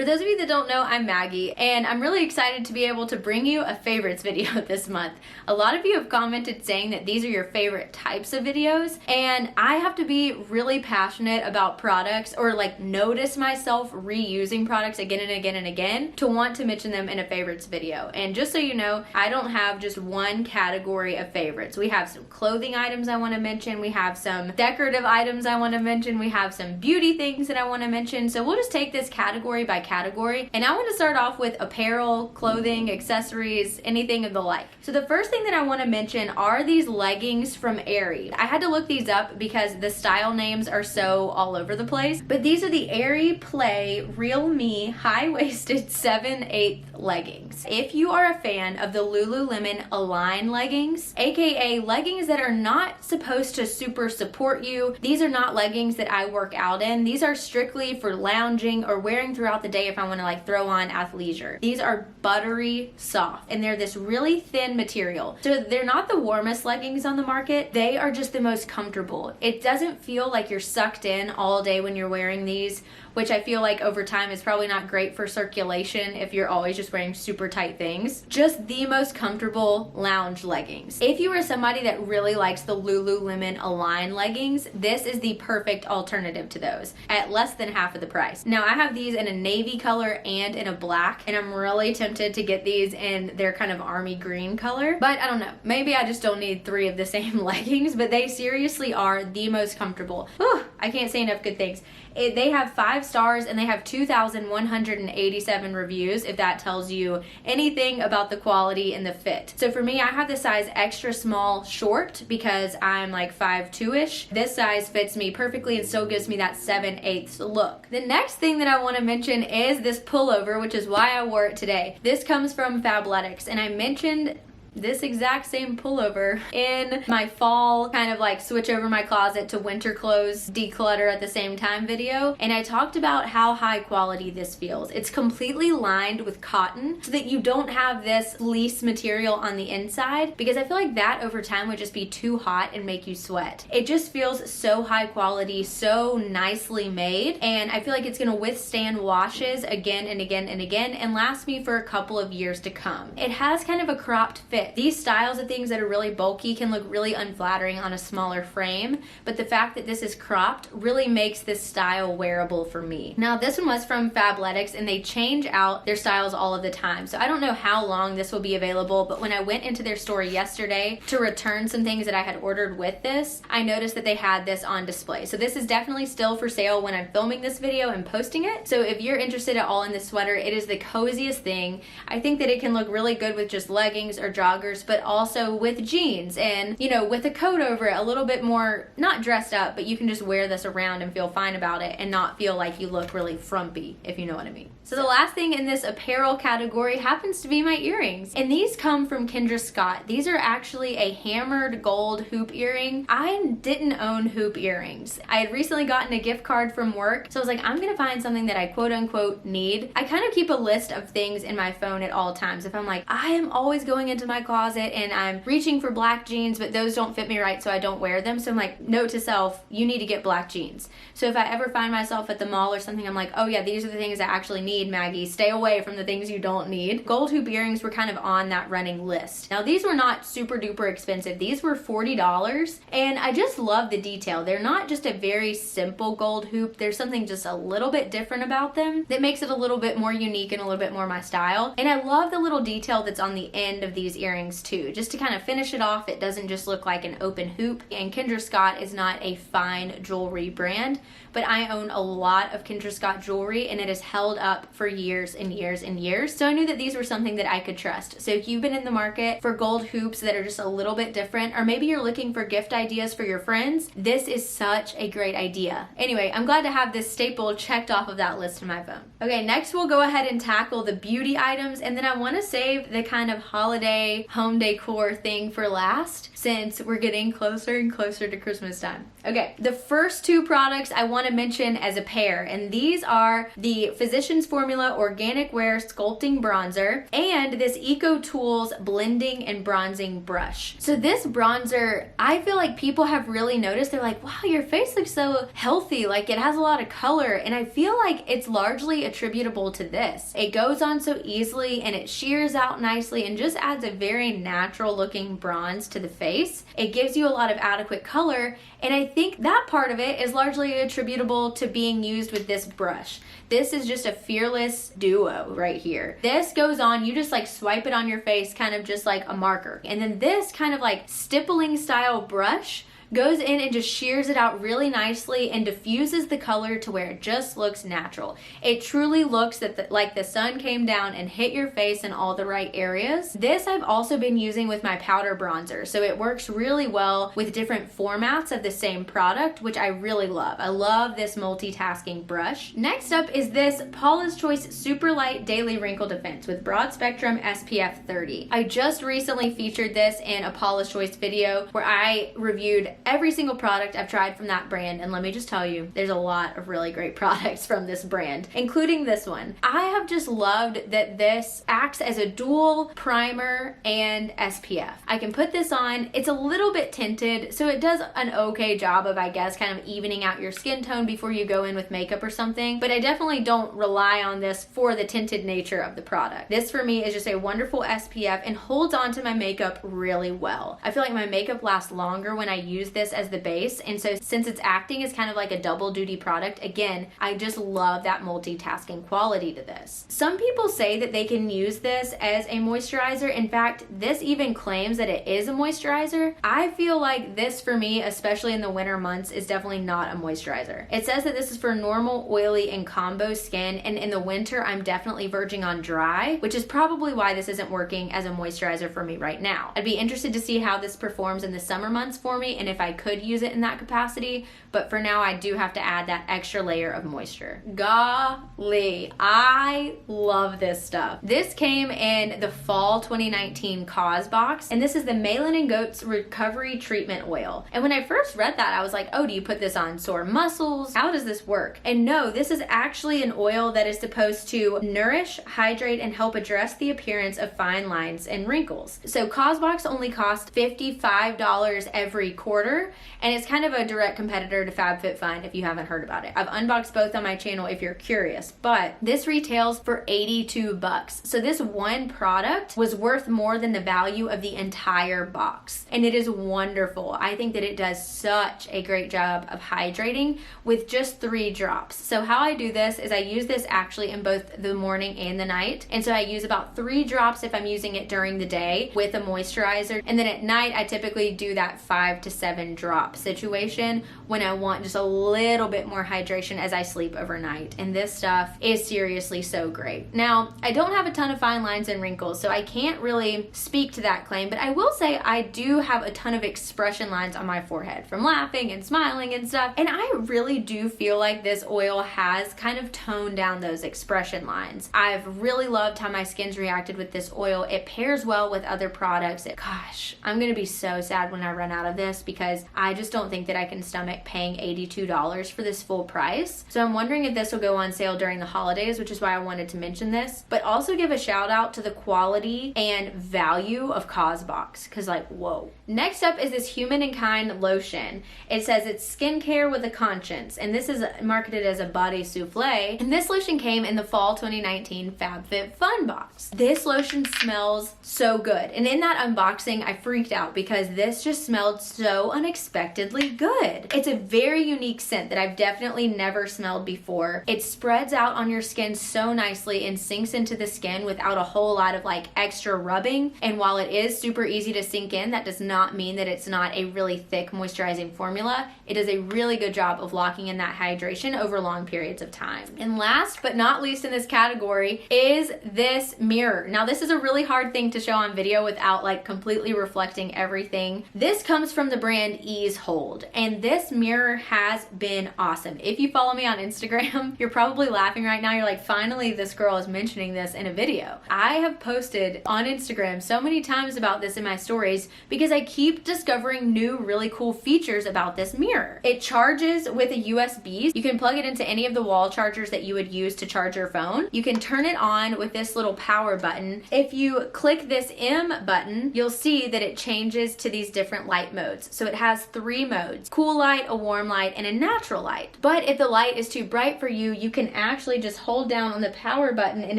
For those of you that don't know, I'm Maggie, and I'm really excited to be able to bring you a favorites video this month. A lot of you have commented saying that these are your favorite types of videos, and I have to be really passionate about products, or like notice myself reusing products again and again and again to want to mention them in a favorites video. And just so you know, I don't have just one category of favorites. We have some clothing items I want to mention, we have some decorative items I want to mention, we have some beauty things that I want to mention. So we'll just take this category by category, and I want to start off with apparel, clothing, accessories, anything of the like. So the first thing that I want to mention are these leggings from Aerie. I had to look these up because the style names are so all over the place, but these are the Aerie Play Real Me high-waisted 7/8 leggings. If you are a fan of the Lululemon Align leggings, aka leggings that are not supposed to super support you, these are not leggings that I work out in. These are strictly for lounging or wearing throughout the day if I want to like throw on athleisure. These are buttery soft, and they're this really thin material. So they're not the warmest leggings on the market. They are just the most comfortable. It doesn't feel like you're sucked in all day when you're wearing these, which I feel like over time is probably not great for circulation if you're always just wearing super tight things. Just the most comfortable lounge leggings. If you are somebody that really likes the Lululemon Align leggings, this is the perfect alternative to those at less than half of the price. Now I have these in a navy color and in a black, and I'm really tempted to get these in their kind of army green color, but I don't know, maybe I just don't need 3 of the same leggings, but they seriously are the most comfortable. Whew, I can't say enough good things. They have 5 stars and they have 2,187 reviews, if that tells you anything about the quality and the fit. So for me, I have the size extra small short because I'm like 5'2"-ish. This size fits me perfectly and still gives me that 7/8 look. The next thing that I want to mention is this pullover, which is why I wore it today. This comes from Fabletics, and I mentioned this exact same pullover in my fall kind of like switch over my closet to winter clothes declutter at the same time video, and I talked about how high quality this feels. It's completely lined with cotton so that you don't have this fleece material on the inside, because I feel like that over time would just be too hot and make you sweat. It just feels so high quality, so nicely made, and I feel like it's gonna withstand washes again and again and again and last me for a couple of years to come. It has kind of a cropped fit. These styles of things that are really bulky can look really unflattering on a smaller frame, but the fact that this is cropped really makes this style wearable for me. Now this one was from Fabletics, and they change out their styles all of the time, so I don't know how long this will be available, but when I went into their store yesterday to return some things that I had ordered with this, I noticed that they had this on display. So this is definitely still for sale when I'm filming this video and posting it. So if you're interested at all in this sweater, it is the coziest thing. I think that it can look really good with just leggings or joggers, but also with jeans and, you know, with a coat over it, a little bit more, not dressed up, but you can just wear this around and feel fine about it and not feel like you look really frumpy, if you know what I mean. So the last thing in this apparel category happens to be my earrings, and these come from Kendra Scott. These are actually a hammered gold hoop earring. I didn't own hoop earrings. I had recently gotten a gift card from work, so I was like, I'm gonna find something that I quote unquote need. I kind of keep a list of things in my phone at all times. If I'm like, I am always going into my closet and I'm reaching for black jeans, but those don't fit me right, so I don't wear them. So I'm like, note to self, you need to get black jeans. So if I ever find myself at the mall or something, I'm like, oh yeah, these are the things I actually need, Maggie. Stay away from the things you don't need. Gold hoop earrings were kind of on that running list. Now these were not super duper expensive. These were $40, and I just love the detail. They're not just a very simple gold hoop. There's something just a little bit different about them that makes it a little bit more unique and a little bit more my style. And I love the little detail that's on the end of these earrings too, just to kind of finish it off. It doesn't just look like an open hoop. And Kendra Scott is not a fine jewelry brand, but I own a lot of Kendra Scott jewelry, and it has held up for years and years and years. So I knew that these were something that I could trust. So if you've been in the market for gold hoops that are just a little bit different, or maybe you're looking for gift ideas for your friends, this is such a great idea. Anyway, I'm glad to have this staple checked off of that list in my phone. Okay, next we'll go ahead and tackle the beauty items, and then I want to save the kind of holiday home decor thing for last, since we're getting closer and closer to Christmas time. Okay, the first two products I want to mention as a pair, and these are the Physicians Formula Organic Wear Sculpting Bronzer and this EcoTools Blending and Bronzing Brush. So this bronzer, I feel like people have really noticed. They're like, wow, your face looks so healthy, like it has a lot of color, and I feel like it's largely attributable to this. It goes on so easily and it shears out nicely and just adds a very natural looking bronze to the face. It gives you a lot of adequate color, and I think that part of it is largely attributable to being used with this brush. This is just a fearless duo right here. This goes on, you just like swipe it on your face, kind of just like a marker. And then this kind of like stippling style brush goes in and just shears it out really nicely and diffuses the color to where it just looks natural. It truly looks like the sun came down and hit your face in all the right areas. This I've also been using with my powder bronzer, so it works really well with different formats of the same product, which I really love. I love this multitasking brush. Next up is this Paula's Choice Super Light Daily Wrinkle Defense with Broad Spectrum SPF 30. I just recently featured this in a Paula's Choice video where I reviewed every single product I've tried from that brand, and let me just tell you, there's a lot of really great products from this brand, including this one. I have just loved that this acts as a dual primer and SPF. I can put this on, it's a little bit tinted, so it does an okay job of, I guess, kind of evening out your skin tone before you go in with makeup or something, but I definitely don't rely on this for the tinted nature of the product. This for me is just a wonderful SPF and holds on to my makeup really well. I feel like my makeup lasts longer when I use this as the base, and so since it's acting as kind of like a double duty product, again, I just love that multitasking quality to this. Some people say that they can use this as a moisturizer. In fact, this even claims that it is a moisturizer. I feel like this for me, especially in the winter months, is definitely not a moisturizer. It says that this is for normal, oily, and combo skin, and in the winter, I'm definitely verging on dry, which is probably why this isn't working as a moisturizer for me right now. I'd be interested to see how this performs in the summer months for me, and if I could use it in that capacity, but for now I do have to add that extra layer of moisture. Golly, I love this stuff. This came in the fall 2019 Cause box, and this is the Malin and Goetz Recovery Treatment Oil. And when I first read that, I was like, oh, do you put this on sore muscles? How does this work? And no, this is actually an oil that is supposed to nourish, hydrate, and help address the appearance of fine lines and wrinkles. So Cause box only costs $55 every quarter, and it's kind of a direct competitor to FabFitFun if you haven't heard about it. I've unboxed both on my channel if you're curious, but this retails for $82. So this one product was worth more than the value of the entire box, and it is wonderful. I think that it does such a great job of hydrating with just 3 drops. So how I do this is I use this actually in both the morning and the night, and so I use about 3 drops if I'm using it during the day with a moisturizer, and then at night I typically do that 5 to 7 drop situation when I want just a little bit more hydration as I sleep overnight. And this stuff is seriously so great. Now, I don't have a ton of fine lines and wrinkles, so I can't really speak to that claim, but I will say I do have a ton of expression lines on my forehead from laughing and smiling and stuff, and I really do feel like this oil has kind of toned down those expression lines. I've really loved how my skin's reacted with this oil. It pairs well with other products. Gosh, I'm gonna be so sad when I run out of this because I just don't think that I can stomach paying $82 for this full price. So I'm wondering if this will go on sale during the holidays, which is why I wanted to mention this, but also give a shout out to the quality and value of Cause box, because like, whoa. Next up is this Human and Kind lotion. It says it's skincare with a conscience, and this is marketed as a body souffle, and this lotion came in the fall 2019 FabFitFun box. This lotion smells so good, and in that unboxing I freaked out because this just smelled so unexpectedly good. It's a very unique scent that I've definitely never smelled before. It spreads out on your skin so nicely and sinks into the skin without a whole lot of like extra rubbing, and while it is super easy to sink in, that does not mean that it's not a really thick moisturizing formula. It does a really good job of locking in that hydration over long periods of time. And last but not least in this category is this mirror. Now this is a really hard thing to show on video without like completely reflecting everything. This comes from the brand and Easehold. And this mirror has been awesome. If you follow me on Instagram, you're probably laughing right now. You're like, finally this girl is mentioning this in a video. I have posted on Instagram so many times about this in my stories because I keep discovering new really cool features about this mirror. It charges with a USB. You can plug it into any of the wall chargers that you would use to charge your phone. You can turn it on with this little power button. If you click this M button, you'll see that it changes to these different light modes. So it has 3 modes: cool light, a warm light, and a natural light. But if the light is too bright for you, you can actually just hold down on the power button and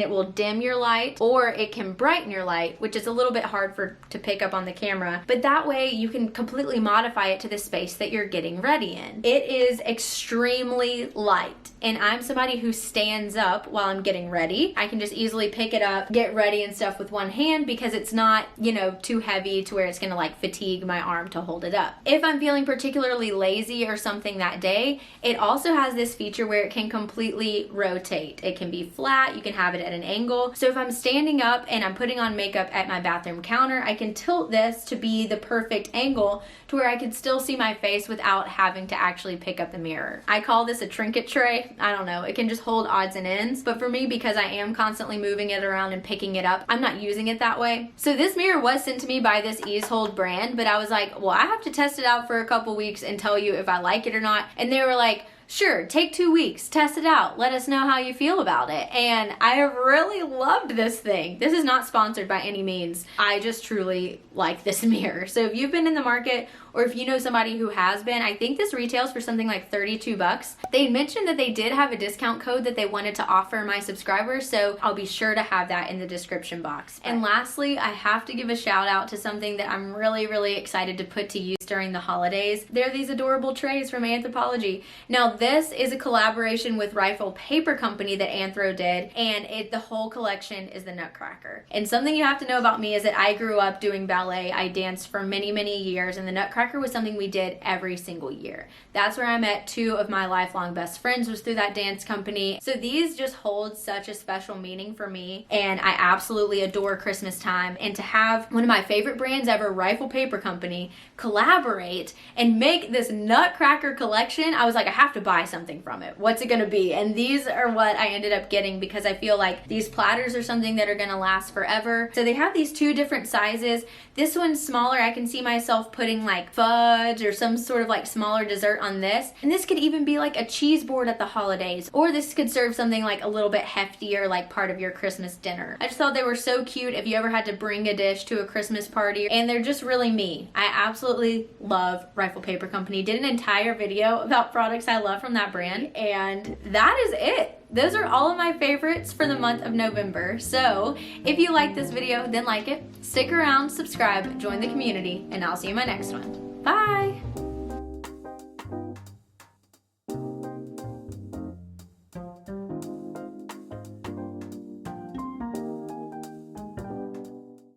it will dim your light, or it can brighten your light, which is a little bit hard to pick up on the camera. But that way you can completely modify it to the space that you're getting ready in. It is extremely light, and I'm somebody who stands up while I'm getting ready. I can just easily pick it up, get ready and stuff with one hand because it's not, you know, too heavy to where it's gonna like fatigue my arm to hold it up. If I'm feeling particularly lazy or something that day, it also has this feature where it can completely rotate. It can be flat, you can have it at an angle. So if I'm standing up and I'm putting on makeup at my bathroom counter, I can tilt this to be the perfect angle to where I can still see my face without having to actually pick up the mirror. I call this a trinket tray. I don't know, it can just hold odds and ends, but for me, because I am constantly moving it around and picking it up, I'm not using it that way. So this mirror was sent to me by this Easehold brand, but I was like, well, I have to test it out for a couple weeks and tell you if I like it or not. And they were like, sure, take 2 weeks, test it out, let us know how you feel about it. And I have really loved this thing. This is not sponsored by any means. I just truly like this mirror. So if you've been in the market, or if you know somebody who has been, I think this retails for something like 32 bucks. They mentioned that they did have a discount code that they wanted to offer my subscribers, so I'll be sure to have that in the description box. And lastly, I have to give a shout out to something that I'm really, really excited to put to use during the holidays. They're these adorable trays from Anthropologie. Now this is a collaboration with Wrinkle Paper Company that Anthro did, and the whole collection is the Nutcracker. And something you have to know about me is that I grew up doing ballet. I danced for many, many years, and the Nutcracker was something we did every single year. That's where I met 2 of my lifelong best friends, was through that dance company. So these just hold such a special meaning for me, and I absolutely adore Christmas time. And to have one of my favorite brands ever, Wrinkle Paper Company, collaborate and make this Nutcracker collection, I was like, I have to buy something from it. What's it gonna be? And these are what I ended up getting because I feel like these platters are something that are gonna last forever. So they have these 2 different sizes. This one's smaller. I can see myself putting like fudge or some sort of like smaller dessert on this. And this could even be like a cheese board at the holidays, or this could serve something like a little bit heftier, like part of your Christmas dinner. I just thought they were so cute if you ever had to bring a dish to a Christmas party, and they're just really me. I absolutely love Wrinkle Paper Company. Did an entire video about products I love from that brand, and that is it. Those are all of my favorites for the month of November. So if you like this video, then like it, stick around, subscribe, join the community, and I'll see you in my next one. Bye!